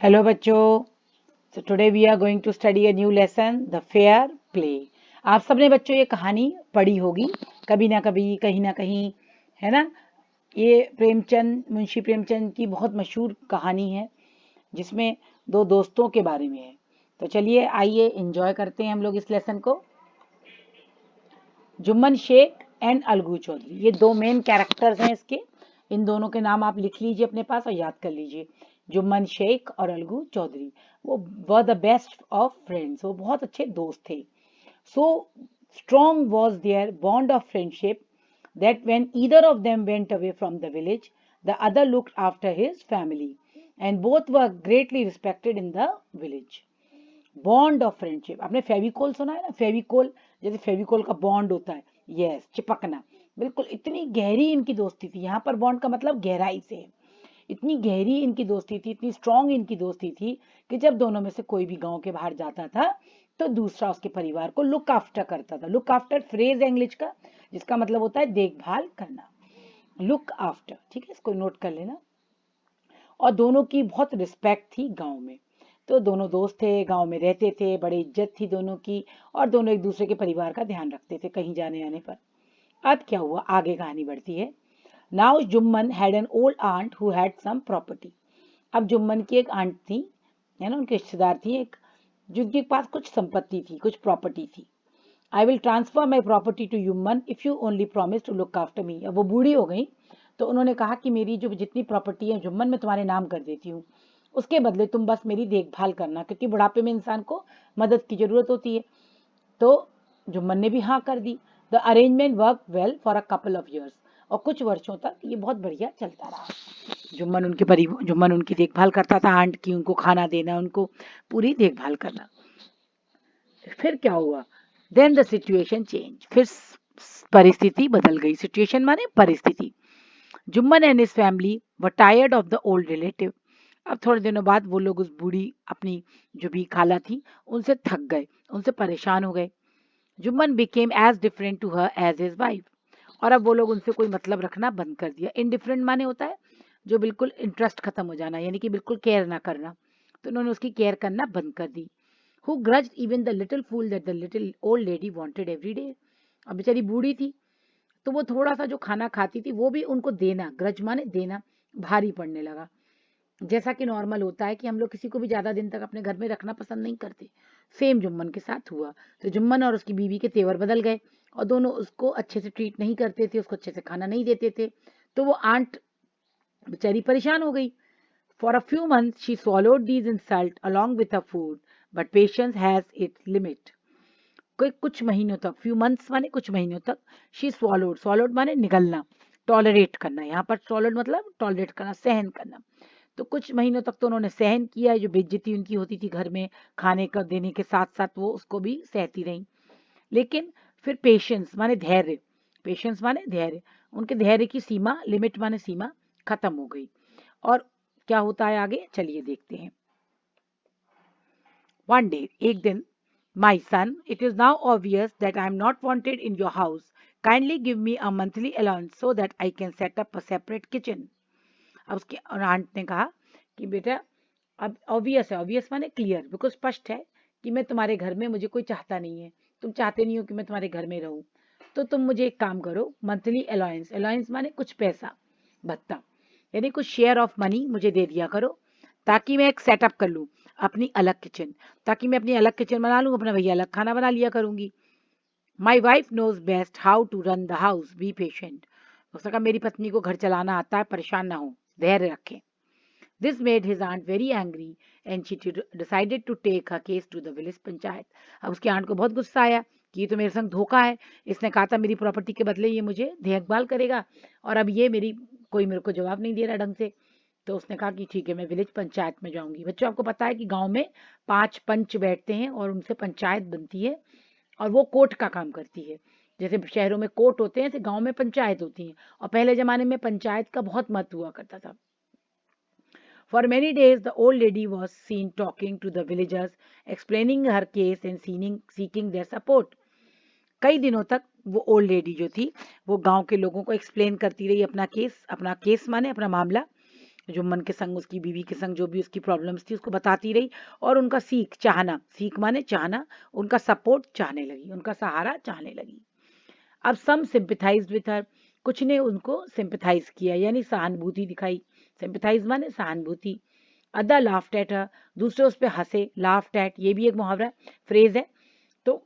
Hello बच्चों. So today we are going to study a new lesson, the fair play. आप सबने बच्चों ये कहानी पढ़ी होगी कभी ना कभी, कहीं ना कहीं, है ना. ये मुंशी प्रेमचंद की बहुत मशहूर कहानी है जिसमें दो दोस्तों के बारे में है. तो चलिए आइए एंजॉय करते हैं हम लोग इस लेसन को. जुम्मन शेख एंड अलगू चौधरी, ये दो मेन कैरेक्टर्स हैं इसके. इन दोनों के नाम आप लिख लीजिए अपने पास और याद कर लीजिए. जुम्मन शेख और अलगू चौधरी, वो were the best of friends, वो बहुत अच्छे दोस्त थे. So strong was their bond of friendship that when either of them went away from the village, the other looked after his family, and both were greatly respected in the village. Bond of friendship, आपने फेविकोल सुना है ना, फेविकोल, जैसे फेविकोल का bond होता है, yes, चिपकना. बिल्कुल इतनी गहरी इनकी दोस्ती थी. यहाँ पर बॉन्ड का मतलब गहराई से. इतनी गहरी इनकी दोस्ती थी, इतनी स्ट्रांग इनकी दोस्ती थी कि जब दोनों में से कोई भी गांव के बाहर जाता था तो दूसरा उसके परिवार को लुक आफ्टर करता था. लुक आफ्टर फ्रेज है इंग्लिश का, जिसका मतलब होता है देखभाल करना. लुक आफ्टर, ठीक है, इसको नोट कर लेना. और दोनों की बहुत रिस्पेक्ट थी गांव में. तो दोनों दोस्त थे, गांव में रहते थे, बड़ी इज्जत थी दोनों की, और दोनों एक दूसरे के परिवार का ध्यान रखते थे कहीं जाने आने पर. अब क्या हुआ, आगे कहानी बढ़ती है. Now Jumman had an old aunt who had sum property. अब जुम्मन की एक आंट थी, है ना, उनके रिश्तेदार थी एक, जिनके पास कुछ संपत्ति थी, कुछ प्रॉपर्टी थी. I will transfer my property to Jumman if you only promise to look after me. अब वो बूढ़ी हो गई तो उन्होंने कहा कि मेरी जो जितनी प्रॉपर्टी है जुम्मन, मैं तुम्हारे नाम कर देती हूँ, उसके बदले तुम बस मेरी देखभाल करना, क्योंकि बुढ़ापे में इंसान को मदद की जरूरत होती है. तो जुम्मन ने भी हाँ कर दी. The arrangement work well for a couple of years. और कुछ वर्षों तक ये बहुत बढ़िया चलता रहा. जुम्मन उनकी देखभाल करता था, आंट की, उनको खाना देना, उनको पूरी देखभाल करना. फिर क्या हुआ, देन द सिचुएशन चेंज. फिर परिस्थिति बदल गई. सिचुएशन माने परिस्थिति. Jumman and his family were tired of the old relative. अब थोड़े दिनों बाद वो लोग उस बूढ़ी अपनी जो भी खाला थी उनसे थक गए, उनसे परेशान हो गए. Jumman became as different to her as his wife. और अब वो लोग उनसे कोई मतलब रखना बंद कर दिया. इनडिफरेंट माने होता है जो बिल्कुल इंटरेस्ट खत्म हो जाना, यानी कि बिल्कुल केयर ना करना. तो उन्होंने उसकी केयर करना बंद कर दी. Who grudged even the little fool that the little old lady wanted every day. अब बेचारी बूढ़ी थी तो वो थोड़ा सा जो खाना खाती थी वो भी उनको देना, ग्रज माने देना, भारी पड़ने लगा. जैसा कि नॉर्मल होता है कि हम लोग किसी को भी ज्यादा दिन तक अपने घर में रखना पसंद नहीं करते, सेम जुम्मन के साथ हुआ. तो जुम्मन और उसकी बीवी के तेवर बदल गए और दोनों उसको अच्छे से ट्रीट नहीं करते थे, उसको अच्छे से खाना नहीं देते थे. तो वो आंट बेचारी परेशान हो गई. For a few months she swallowed these insults along with her food, but patience has its limit. कुछ महीनों तक, few months माने कुछ महीनों तक, she swallowed माने निगलना, टॉलरेट करना. यहाँ पर swallowed मतलब टॉलरेट करना, सहन करना. तो कुछ महीनों तक तो उन्होंने सहन किया. जो बेइज्जती उनकी होती थी घर में खाने का देने के साथ साथ वो उसको भी सहती रही. लेकिन फिर पेशेंस माने धैर्य, पेशेंस माने धैर्य, उनके धैर्य की सीमा, लिमिट माने सीमा, खत्म हो गई. और क्या होता है आगे, चलिए देखते हैं. वन डे, एक दिन, my son, it is now obvious that I am not wanted in your house. Kindly give me a monthly allowance so that I can set up a separate kitchen. अब उसके aunt ने कहा कि बेटा, अब obvious है, obvious माने clear, बिल्कुल स्पष्ट है कि मैं तुम्हारे घर में, मुझे कोई चाहता नहीं है, तुम चाहते नहीं हो कि मैं तुम्हारे घर में रहूं. तो तुम मुझे एक काम करो, मंथली अलाउंस, अलाउंस माने कुछ पैसा, भत्ता, यानी कुछ शेयर ऑफ मनी मुझे दे दिया करो, ताकि मैं एक सेटअप कर लूँ अपनी अलग किचन, ताकि मैं अपनी अलग किचन बना लूँ, अपना भैया अलग खाना बना लिया करूंगी. My wife knows best how to run the house, be patient. उसने कहा मेरी पत्नी को घर चलाना आता है, परेशान ना हो, धैर्य रखें. This made his aunt very angry and she decided to take her case to the village panchayat. अब उसकी आंट को बहुत गुस्सा आया कि ये तो मेरे संग धोखा है. इसने कहा था मेरी प्रॉपर्टी के बदले ये मुझे देखभाल करेगा और अब ये मेरे को जवाब नहीं दे रहा ढंग से. तो उसने कहा कि ठीक है, मैं विलेज पंचायत में जाऊंगी. बच्चों, आपको पता है कि गांव में 5 पंच बैठते हैं और उनसे पंचायत बनती है और वो कोर्ट का काम करती है. जैसे शहरों में कोर्ट होते हैं, ऐसे गांव में पंचायत होती है. और पहले जमाने में पंचायत का बहुत महत्व हुआ करता था. For many days, the old lady was seen talking to the villagers, explaining her case and seeking their support. कई दिनों तक वो ओल्ड लेडी जो थी वो गांव के लोगों को एक्सप्लेन करती रही अपना केस माने अपना मामला, जुम्मन के संग, उसकी बीवी के संग जो भी उसकी प्रॉब्लम्स थी उसको बताती रही, और उनका चाहना, सीख माने चाहना, उनका सपोर्ट चाहने लगी, उनका सहारा चाहने लगी। अब सम सिंपथाइज विथ हर, कुछ ने उनको सिंपथाइज किया यानी सहानुभूति दिखाई। सिंपथाइज माने सहानुभूति। अदर लाफ्ट एट हर, दूसरे उस पर हंसे। लाफ्ट एट ये भी एक मुहावरा फ्रेज है, तो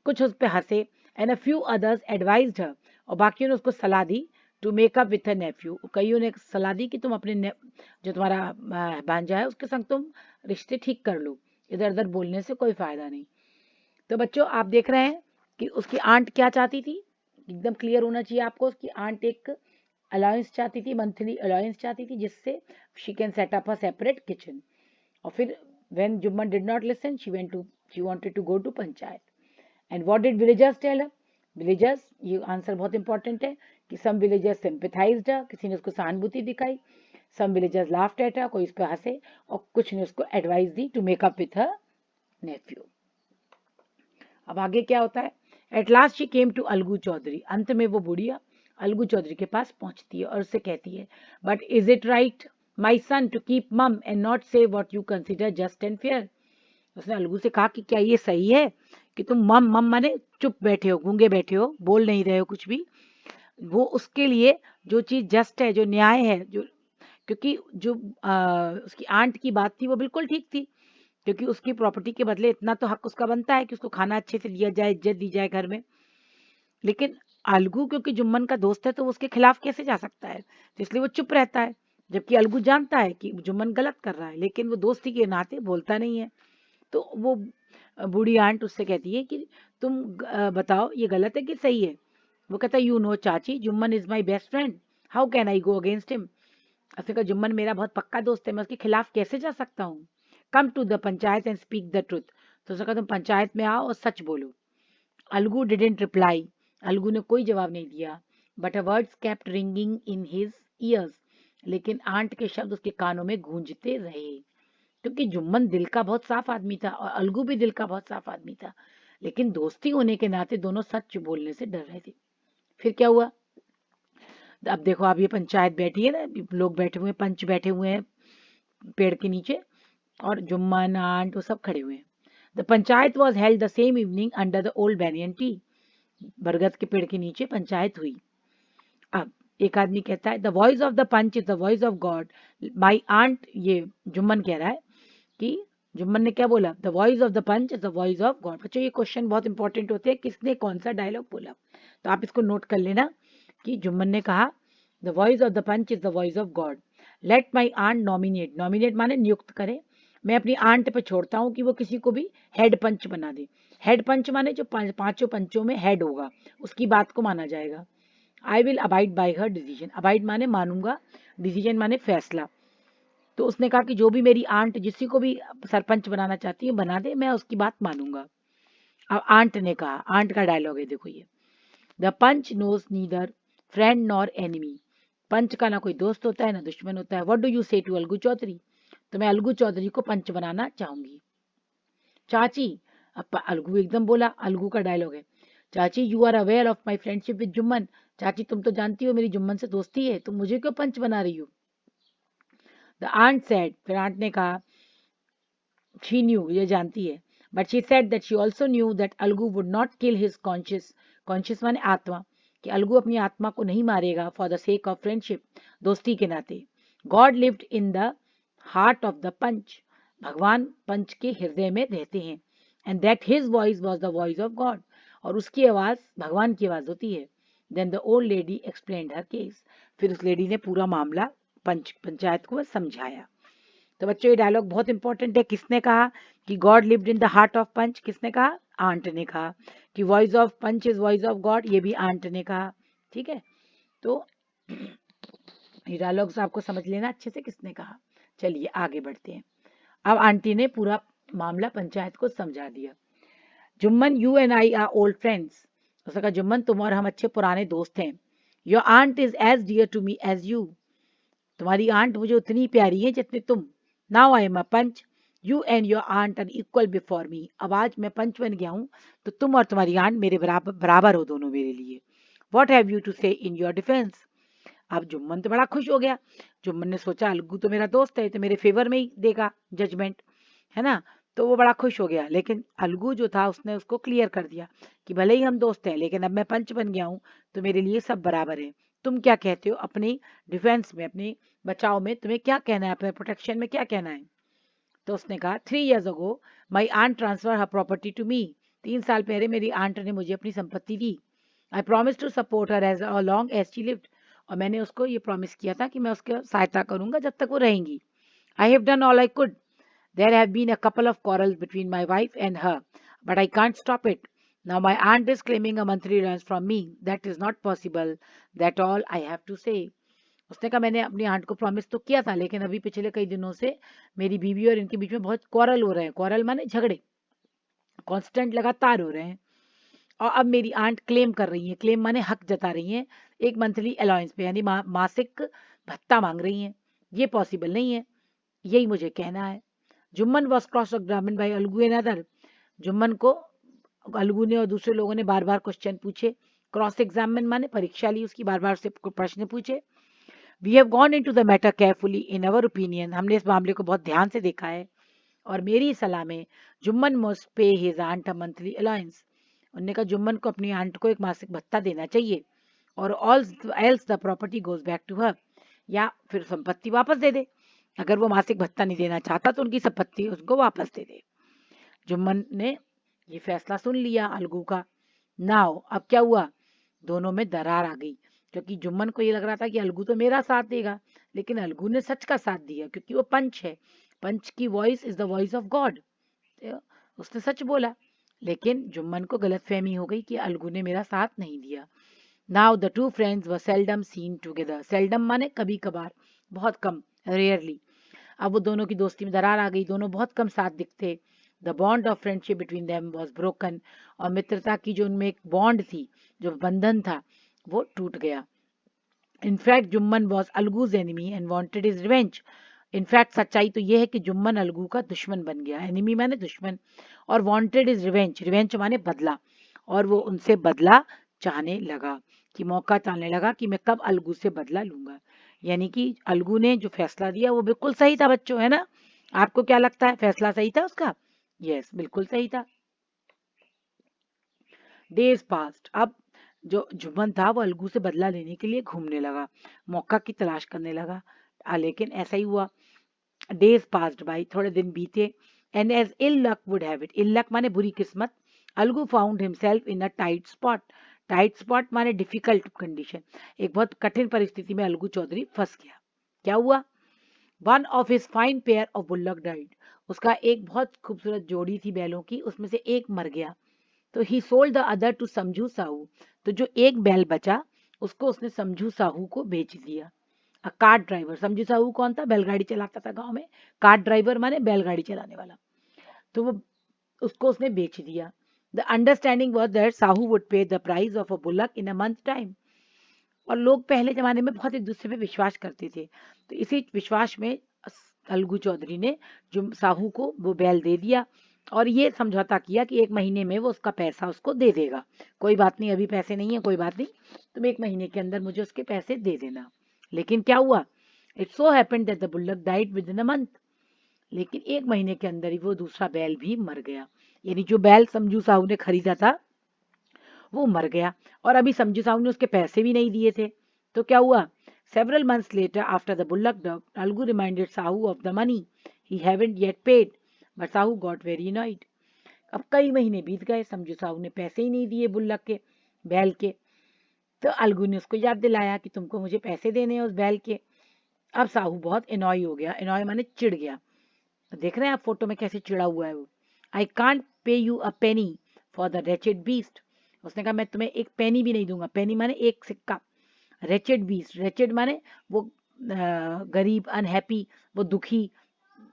कुछ उस पर हंसे। And a few others advised her, और बाकियों ने उसको सलाह दी। To make up with her nephew, कईयों ने सलाह दी कि तुम अपने जो तुम्हारा भांजा है उसके संग तुम रिश्ते ठीक कर लो, इधर उधर बोलने से कोई फायदा नहीं। तो बच्चों आप देख रहे हैं कि उसकी आंट क्या चाहती थी, एकदम क्लियर होना चाहिए आपको। उसकी आंट एक अलाउंस चाहती थी, मंथली अलाउंस चाहती थी, जिससे she can set up a separate kitchen. और फिर when Jumman did not listen, she wanted to go to panchayat. And what did villagers tell her? Villagers, ये आंसर बहुत इंपॉर्टेंट है कि सम विलेजर्स सिंपथाइज्ड हर, किसी ने उसको सहानुभूति दिखाई। Some villagers laughed at her, कोई उस पर हंसे, और कुछ ने उसको एडवाइस दी to make up with her nephew. अब आगे क्या होता है? At last she came to Algu Chaudhary, अंत में वो बुढ़िया अलगू चौधरी के पास पहुंचती है और उससे कहती है, but is it right my son to keep mum and not say what you consider just and fair? उसने अलगू से कहा कि क्या ये सही है कि तुम मम मम माने चुप बैठे हो, गूंगे बैठे हो, बोल नहीं रहे हो कुछ भी, वो उसके लिए जो चीज जस्ट है, जो न्याय है, जो, क्योंकि जो उसकी आंट की बात थी वो बिल्कुल ठीक थी, क्योंकि उसकी प्रॉपर्टी के बदले इतना तो हक उसका बनता है कि उसको खाना अच्छे से दिया जाए, इज्जत दी जाए घर में। लेकिन अलगू क्योंकि जुम्मन का दोस्त है तो वो उसके खिलाफ कैसे जा सकता है, तो इसलिए वो चुप रहता है, जबकि अलगू जानता है कि जुम्मन गलत कर रहा है, लेकिन वो दोस्ती के नाते बोलता नहीं है। तो वो बूढ़ी आंट उससे कहती है कि तुम बताओ ये गलत है कि सही है? वो कहता है, यू नो चाची, Jumman is my best friend, how can I go against him? उसने कहा, जुम्मन मेरा बहुत पक्का दोस्त है, मैं उसके खिलाफ कैसे जा सकता हूँ? Come to the panchayat and speak the truth, तो उसने कहा तुम पंचायत में आओ और सच बोलो। अलगू डिडेंट रिप्लाई, अलगू ने कोई जवाब नहीं दिया, but a words kept ringing in his years, लेकिन आंट के शब्द उसके कानों में गूंजते रहे, क्योंकि जुम्मन दिल का बहुत साफ आदमी था और अलगू भी दिल का बहुत साफ आदमी था, लेकिन दोस्ती होने के नाते दोनों सच बोलने से डर रहे थे। फिर क्या हुआ? अब देखो, अब ये पंचायत बैठी है ना, लोग बैठे हुए हैं, पंच बैठे हुए हैं पेड़ के नीचे, और जुम्मन आंट वो सब खड़े हुए हैं। The panchayat was held the same evening under the old banyan tree, बरगद के पेड़ के नीचे पंचायत हुई। अब एक आदमी कहता है, the voice of the panch is the voice of God, my aunt, ये जुम्मन कह रहा है कि, जुम्मन ने क्या बोला? The voice of the panch is the voice of God. बच्चों ये क्वेश्चन बहुत इंपॉर्टेंट होते हैं, किसने कौन सा डायलॉग बोला, तो आप इसको नोट कर लेना कि जुम्मन ने कहा the voice of the panch is the voice of God, let my aunt nominate, nominate माने नियुक्त करे, मैं अपनी आंट पे छोड़ता हूँ कि वो किसी को भी हेड पंच बना दे। हेड पंच माने जो पांचों पंचों में हेड होगा, उसकी बात को माना जाएगा। I will abide by her decision, abide माने मानूंगा, डिसीजन माने फैसला। तो उसने कहा कि जो भी मेरी आंट जिसी को भी सरपंच बनाना चाहती है बना दे, मैं उसकी बात मानूंगा। अब आंट ने कहा, आंट का डायलॉग है, देखो ये, the panch knows neither friend nor enemy, panch का ना कोई दोस्त होता है ना दुश्मन होता है। व्हाट डू यू से टू अलगू चौधरी, तो मैं अलगू चौधरी को पंच बनाना चाहूंगी। चाची, अब अलगू एकदम बोला, अलगू का डायलॉग है, चाची you are aware of my friendship with Jumman, चाची तुम तो जानती हो मेरी जुम्मन से दोस्ती है, तुम मुझे क्यों पंच बना रही हो? द आंट सेड, फिर आंट ने कहा, शी न्यू, ये जानती है, but she said that she also knew that Alagu would not kill his conscience, conscience माने आत्मा, कि अलगू अपनी आत्मा को नहीं मारेगा for the sake of friendship, दोस्ती के नाते। God lived in the heart of the panch, भगवान पंच के हृदय में रहते हैं, and that his voice was the voice of God, और उसकी आवाज भगवान की आवाज होती है। Then the old lady explained her case, फिर उस लेडी ने पूरा मामला पंचायत को समझाया। तो बच्चों ये डायलॉग बहुत इंपॉर्टेंट है, किसने कहा कि God lived in the heart of panch, किसने कहा? आंट ने कहा। कि voice of panch is voice of God, ये भी आंट ने कहा। ठीक है, तो ये डायलॉग्स आपको समझ लेना अच्छे से किसने कहा। चलिए आगे बढ़ते हैं। अब आंटी ने पूरा मामला पंचायत को समझा दिया। Jumman, you and I R old friends, उसने कहा जुम्मन तुम और हम अच्छे पुराने दोस्त हैं। Your aunt is as dear to me as you, तुम्हारी आंट मुझे उतनी प्यारी है जितने तुम। Now I am a panch, you and your aunt are equal before me, अब आज मैं पंच बन गया हूँ, तो तुम और तुम्हारी आंट मेरे बराबर बराबर हो दोनों मेरे लिए। वॉट हैव यू टू से इन योर डिफेंस, अब जुम्मन तो बड़ा खुश हो गया। जुम्मन ने सोचा अलगू तो मेरा दोस्त है, तो मेरे फेवर में ही देगा जजमेंट, है ना। तो वो बड़ा खुश हो गया, लेकिन अलगू जो था उसने उसको क्लियर कर दिया कि भले ही हम दोस्त हैं, लेकिन अब मैं पंच बन गया हूँ, तो मेरे लिए सब बराबर है। तुम क्या कहते हो अपनी डिफेंस में, अपनी बचाव में, तुम्हें क्या कहना है, अपने प्रोटेक्शन में क्या कहना है? तो उसने कहा 3 years ago my aunt transfer her property to me. 3 साल पहले मेरी आंट ने मुझे अपनी संपत्ति दी। I promise to support her as long as she lived. और मैंने उसको ये प्रॉमिस किया था कि मैं उसकी सहायता करूंगा जब तक वो रहेंगी। I have done all I could. There have been a couple of quarrels between my wife and her, but I can't stop it. Now my aunt is claiming a monthly rent from me. That is not possible. That all I have to say. उसने कहा मैंने अपनी aunt को promise तो किया था, लेकिन अभी पिछले कई दिनों से मेरी बीवी और इनके बीच में बहुत क्वारल हो रहे हैं। क्वारल माने झगड़े, कांस्टेंट लगातार हो रहे हैं। और अब मेरी आंट क्लेम कर रही है, क्लेम माने हक जता रही है, एक मंथली अलाउंस पे, यानी मासिक भत्ता मांग रही है। ये पॉसिबल नहीं है, यही मुझे कहना है। Jumman was cross examined by Algu and other. Jumman को अलगू ने और दूसरे लोगों ने बार बार क्वेश्चन पूछे। क्रॉस एग्जामिन माने परीक्षा ली उसकी, बार बार से प्रश्न पूछे। We have gone into the matter carefully in our opinion. हमने इस मामले को बहुत ध्यान से देखा है और मेरी सलाह में Jumman must pay his aunt a monthly allowance. उन्होंने कहा जुम्मन को अपनी आंट को एक मासिक भत्ता देना चाहिए, और all else the property goes back to her, या फिर संपत्ति वापस दे दे। अगर वो मासिक भत्ता नहीं देना चाहता तो उनकी संपत्ति उसको वापस दे दे। जुम्मन ने ये फैसला सुन लिया अलगू का। नाउ अब क्या हुआ, दोनों में दरार आ गई, क्योंकि जुम्मन को ये लग रहा था कि अलगू तो मेरा साथ देगा, लेकिन अलगू ने सच का साथ दिया, क्योंकि वो पंच है। पंच की voice is the voice of God. उसने सच बोला। लेकिन जुम्मन को गलतफहमी हो गई कि अलगू ने मेरा साथ नहीं दिया। Now the two friends were seldom seen together. Seldom माने कभी कभार, बहुत कम, रेयरली। अब वो दोनों की दोस्ती में दरार आ गई, दोनों बहुत कम साथ दिखते। The bond of friendship between them was broken. और मित्रता की जो उनमें एक बॉन्ड थी, जो बंधन था, वो टूट गया। In fact Jumman was Alagu's enemy and wanted is revenge. In fact सच्चाई तो ये है कि जुम्मन अलगू का दुश्मन बन गया। एनिमी माने दुश्मन, और वॉन्टेड इज रिवेंज, रिवेंज माने बदला। और वो उनसे बदला चाहने लगा, कि मौका चाहने लगा कि मैं कब अलगू से बदला लूंगा। यानी कि अलगू ने जो फैसला दिया वो बिल्कुल सही था बच्चों, है ना। आपको क्या लगता है, फैसला सही था उसका? यस, बिल्कुल सही था। Days past. अब जो जुम्मन था वो अलगू से बदला लेने के लिए घूमने लगा, मौका की तलाश करने लगा। लेकिन ऐसा ही हुआ। डेज पास्ड बाई, थोड़े दिन बीते। And as ill luck would have it, ill luck माने बुरी किस्मत, Algu found himself in a tight spot. Tight spot माने डिफिकल्ट कंडीशन, एक बहुत कठिन परिस्थिति में अलगू चौधरी फंस गया। क्या हुआ? One of his fine pair of bullock died. उसका एक बहुत खूबसूरत जोड़ी थी बैलों की, उसमें से एक मर गया। तो he sold the other to Samjhu Sahu. तो जो एक बैल बचा उसको उसने समझू साहू को बेच दिया। कार्ट ड्राइवर, समझू साहू कौन था? बैलगाड़ी चलाता था गांव में। कार्ट ड्राइवर माने बैलगाड़ी चलाने वाला। तो वो उसको उसने बेच दिया। The understanding was that Sahu would pay the price of a bullock in a month time. और लोग पहले जमाने में बहुत एक दूसरे पे विश्वास करते थे, तो इसी विश्वास में अलगू चौधरी ने जो साहू को वो बैल दे दिया, और ये समझौता किया कि 1 महीने में वो उसका पैसा उसको दे देगा। कोई बात नहीं, अभी पैसे नहीं है, कोई बात नहीं, तुम 1 महीने के अंदर मुझे उसके पैसे दे देना। लेकिन क्या हुआ? It so happened that the bullock died within a month. लेकिन 1 महीने के अंदर ही वो दूसरा बैल भी मर गया। यानी जो बैल समझू साहू ने खरीदा था वो मर गया, और अभी समझू साहू ने उसके पैसे भी नहीं दिए थे। तो क्या हुआ? Several months later after the bullock dog, Alagu reminded Sahu of the money he haven't yet paid, but Sahu got very annoyed. अब कई महीने बीत गए, समझू साहू ने पैसे ही नहीं दिए बुल्लक के, बैल के। तो अलगू ने उसको याद दिलाया कि तुमको मुझे पैसे देने हैं उस बैल के। अब साहू बहुत एनॉय हो गया, एनॉय माने चिढ़ गया। तो देख रहे हैं आप फोटो में कैसे चिड़ा हुआ है वो। I can't pay you a Penney for the wretched beast. उसने कहा मैं तुम्हें एक पेनी भी नहीं दूंगा। पेनी माने एक सिक्का। रेचेड बीस्ट, रेचेड माने वो गरीब, अनहैप्पी, वो दुखी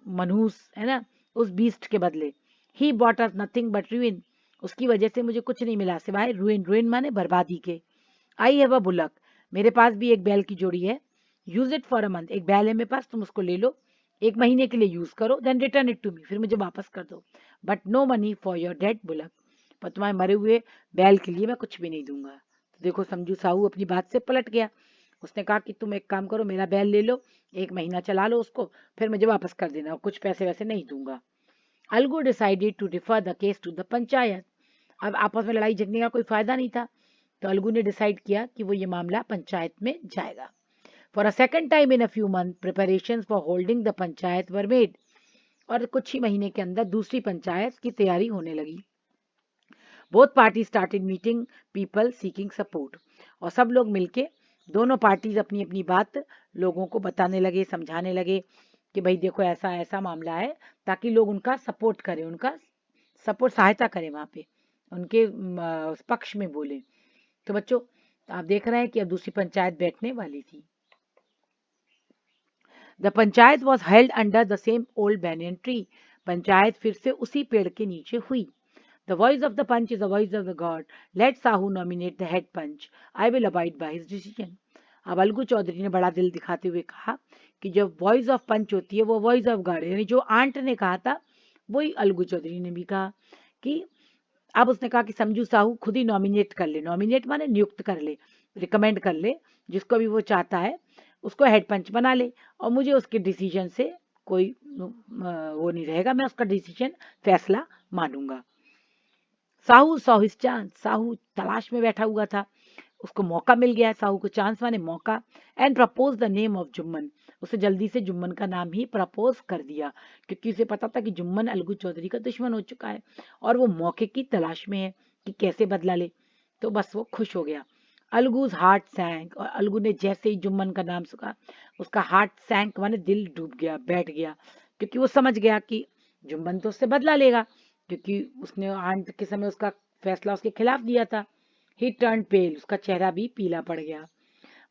मनहूस, है ना, उस बीस्ट के बदले। He bought us nothing but ruin। उसकी वजह से मुझे कुछ नहीं मिला सिवाय ruin। ruin माने बर्बादी के। आई हैव अ बुलक, मेरे पास भी एक बैल की जोड़ी है। Use it for a month, एक बैल है मेरे पास, तुम उसको ले लो, 1 महीने के लिए यूज करो, then return it to me, फिर मुझे वापस कर दो। But no money for your dead bullock, पर तुम्हारे मरे हुए बैल के लिए मैं कुछ भी नहीं दूंगा। तो देखो समझू साहू अपनी बात से पलट गया। उसने कहा कि तुम एक काम करो, मेरा बैल ले लो, 1 महीना चला लो उसको, फिर मुझे वापस कर देना, कुछ पैसे वैसे नहीं दूंगा। Algu decided to refer the case to the panchayat. अब आपस में लड़ाई झगड़ने का कोई फायदा नहीं था, तो अलगू ने डिसाइड किया कि वो ये मामला पंचायत में जाएगा। For a second time in a few month preparations for holding the panchayat were made. और कुछ ही महीने के अंदर दूसरी पंचायत की तैयारी होने लगी। Both party started meeting people seeking support. और सब लोग मिलके, दोनों पार्टीज अपनी अपनी बात लोगों को बताने लगे, समझाने लगे कि भाई देखो ऐसा ऐसा मामला है, ताकि लोग उनका सपोर्ट करें, उनका सपोर्ट सहायता करें, वहां पे उनके पक्ष में बोले। तो बच्चों आप देख रहे हैं कि अब दूसरी पंचायत बैठने वाली थी। The panchayat was held under the same old banyan tree. Panchayat फिर से उसी पेड़ के नीचे हुई। The voice of the punch is the voice of the God. Let Sahu nominate the head punch. I will abide by his decision. अब अलगू चौधरी ने बड़ा दिल दिखाते हुए कहा कि जो वॉइस ऑफ पंच होती है वो वॉइस ऑफ गॉड, यानी जो आंट ने कहा था वही अलगू चौधरी ने भी कहा। कि अब उसने कहा कि समझू साहू खुद ही नॉमिनेट कर ले, नॉमिनेट माने नियुक्त कर ले, रिकमेंड कर ले, जिसको भी वो चाहता है उसको हेड पंच बना ले, और मुझे उसके डिसीजन से कोई वो नहीं रहेगा, मैं उसका डिसीजन फैसला मानूंगा। Sahu saw his chance. Sahu तलाश में बैठा हुआ था, उसको मौका मिल गया। साहू को चांस माने मौका। And propose the name of Jumman. उसे जल्दी से जुम्मन का नाम ही प्रपोज कर दिया, क्योंकि उसे पता था कि जुम्मन अलगू चौधरी का दुश्मन हो चुका है और वो मौके की तलाश में है कि कैसे बदला ले। तो बस वो खुश हो गया। अलगूज हार्ट सैंक। और अलगू ने जैसे ही जुम्मन का नाम सुना, उसका हार्ट सैंक माने दिल डूब गया, बैठ गया, क्योंकि वो समझ गया कि जुम्मन तो उससे बदला लेगा, क्योंकि उसने आंट के समय उसका फैसला उसके खिलाफ दिया था। He turn pale. उसका चेहरा भी पीला पड़ गया।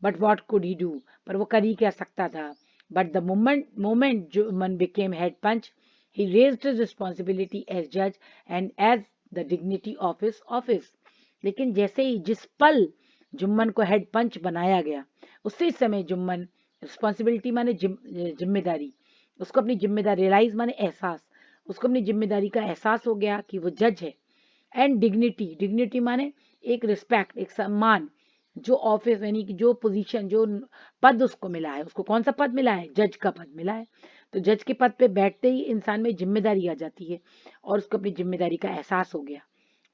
But what could he do. पर वो कर ही क्या सकता था। But the moment Jumman became head panch, he raised his responsibility as जज and as the dignity of his office. लेकिन जैसे ही, जिस पल जुम्मन को हेड पंच बनाया गया, उसी समय जुम्मन, रिस्पॉन्सिबिलिटी माने जिम्मेदारी, उसको अपनी जिम्मेदारी, रियलाइज माने एहसास, उसको अपनी जिम्मेदारी का एहसास हो गया कि वो जज है। एंड डिग्निटी, डिग्निटी माने एक रिस्पेक्ट, एक सम्मान, जो ऑफिस यानी कि जो पोजीशन, जो पद उसको मिला है, उसको कौन सा पद मिला है, जज का पद मिला है। तो जज के पद पे बैठते ही इंसान में जिम्मेदारी आ जाती है, और उसको अपनी जिम्मेदारी का एहसास हो गया,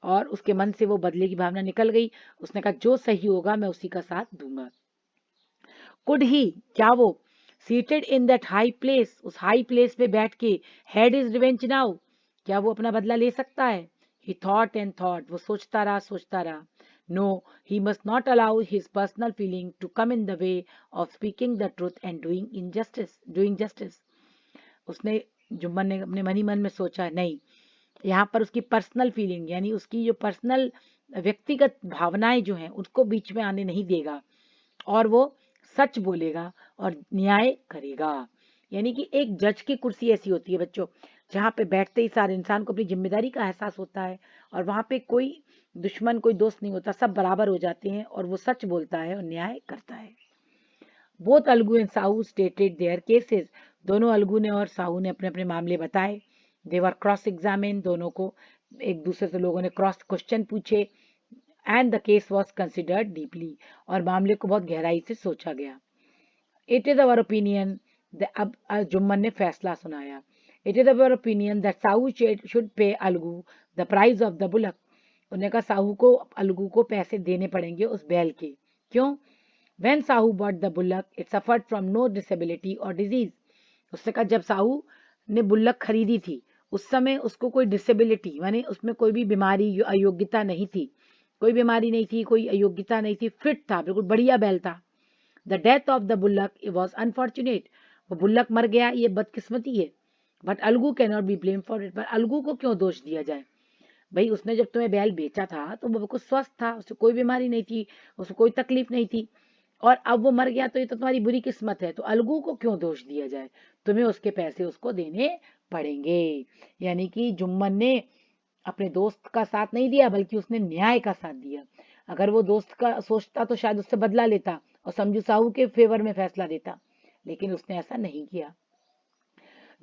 और उसके मन से वो बदले की भावना निकल गई। उसने कहा जो सही होगा मैं उसी का साथ दूंगा। कुड ही, क्या वो, seated in that high place, उस हाई प्लेस पे बैठ के, हैड इज रिवेंज नाउ, क्या वो अपना बदला ले सकता है। He thought and thought. वो सोचता रहा, सोचता रहा। No, he must not allow his personal feeling to come in the way of speaking the truth and doing justice. उसने, जुम्मन ने अपने मन ही मन में सोचा, नहीं, यहाँ पर उसकी पर्सनल फीलिंग, यानी उसकी जो पर्सनल व्यक्तिगत भावनाएं जो हैं उसको बीच में आने नहीं देगा, और वो सच बोलेगा और न्याय करेगा। यानी कि एक जज की कुर्सी ऐसी होती है बच्चों, जहाँ पे बैठते ही सारे इंसान को अपनी जिम्मेदारी का एहसास होता है, और वहां पे कोई दुश्मन, कोई दोस्त नहीं होता, सब बराबर हो जाते हैं, और वो सच बोलता है और न्याय करता है। Both Algu and Sahu stated their cases. दोनों अलगू ने और साहू ने अपने अपने मामले बताए। दे वर क्रॉस एग्जामिन। दोनों को एक दूसरे से लोगों ने क्रॉस क्वेश्चन पूछे। And the case was considered deeply. और मामले को बहुत गहराई से सोचा गया। It is our opinion. अब जुम्मन ने फैसला सुनाया। It is our opinion that Sahu should pay Algu the price of the bullock. उन्होंने कहा साहू को, अलगू को पैसे देने पड़ेंगे उस बैल के। क्यों? When Sahu bought the bullock, it suffered from no disability or disease. उसने कहा जब साहू ने बुल्लक खरीदी थी, उस समय उसको कोई डिसेबिलिटी, माने उसमें कोई भी बीमारी, अयोग्यता नहीं थी, कोई बीमारी नहीं थी, कोई अयोग्यता नहीं थी, फिट था, बिल्कुल बढ़िया बैल था। The death of the bullock was unfortunate. वो बुल्लक मर गया, ये बदकिस्मती है। But Alagu can not be blame for it. पर अलगू को क्यों दोष दिया जाए? भाई उसने जब तुम्हें बैल बेचा था तो वो बिल्कुल स्वस्थ था, उसको कोई बीमारी नहीं थी, उसको कोई तकलीफ नहीं थी, और अब वो मर गया, तो ये तो तुम्हारी बुरी किस्मत है। तो अलगू को क्यों दोष दिया जाए? तुम्हें उसके पैसे उसको देने पड़ेंगे। यानी कि जुम्मन ने अपने दोस्त का साथ नहीं दिया, बल्कि उसने न्याय का साथ दिया। अगर वो दोस्त का सोचता तो शायद उससे बदला लेता और समझू साहू के फेवर में फैसला देता, लेकिन उसने ऐसा नहीं किया।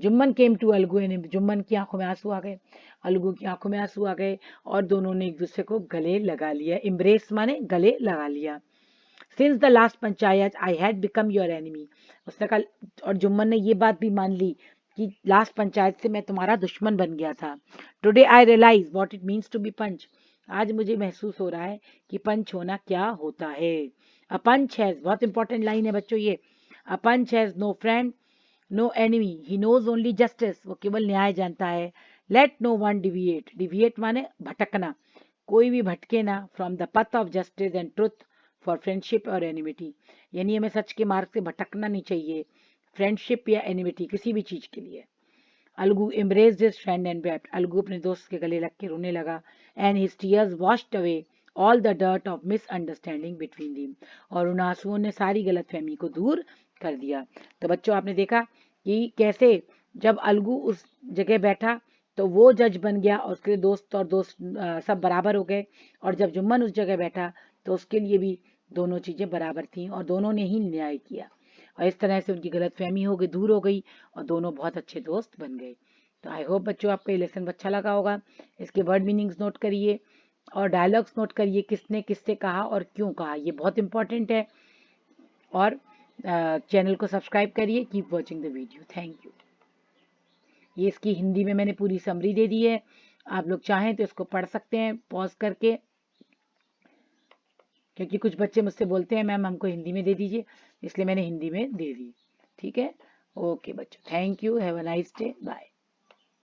जुम्मन केम टू अलगू, यानी जुम्मन की आंखों में आंसू आ गए, अलगू की आंखों में आंसू आ गए, और दोनों ने एक दूसरे को गले लगा लिया। इम्ब्रेस माने गले लगा लिया। Since the last panchayat I had become your enemy. उसने कहा, और जुम्मन ने ये बात भी मान ली कि लास्ट पंचायत से मैं तुम्हारा दुश्मन बन गया था। Today I realise what it means to be panch. आज मुझे महसूस हो रहा है कि पंच होना क्या होता है। अ पंच हैज, बहुत इंपॉर्टेंट लाइन है बच्चों ये, a panch has no friend no enemy, he knows only justice, वो केवल न्याय जानता है। Let no one deviate, deviate माने भटकना, कोई भी भटके ना, from the path of justice and truth for friendship और एनिमिटी, यानी हमें सच के मार्ग से भटकना नहीं चाहिए, फ्रेंडशिप या एनिमिटी किसी भी चीज के लिए। Algu embraced his friend and wept, Algu अपने दोस्त के गले लग के रोने लगा, and his tears washed away all the dirt of misunderstanding between them, और उन आंसुओं ने सारी गलतफहमी को दूर कर दिया। तो बच्चों आपने देखा कि कैसे जब अलगू उस जगह बैठा तो वो जज बन गया और उसके दोस्त और दोस्त सब बराबर हो गए, और जब जुम्मन उस जगह बैठा तो उसके लिए भी दोनों चीजें बराबर थीं और दोनों ने ही न्याय किया, और इस तरह से उनकी गलतफहमी हो गई, दूर हो गई, और दोनों बहुत अच्छे दोस्त बन गए। तो आई होप बच्चों आपको ये लेसन अच्छा लगा होगा। इसके वर्ड मीनिंग्स नोट करिए और डायलॉग्स नोट करिए, किसने किससे कहा और क्यों कहा, ये बहुत इंपॉर्टेंट है। और चैनल को सब्सक्राइब करिए। Keep watching the video. Thank you. ये इसकी हिंदी में मैंने पूरी समरी दे दी है, आप लोग चाहें तो इसको पढ़ सकते हैं पॉज करके, क्योंकि कुछ बच्चे मुझसे बोलते हैं मैम हमको हिंदी में दे दीजिए, इसलिए मैंने हिंदी में दे दी। ठीक है, ओके बच्चों, thank you, have a nice day, bye.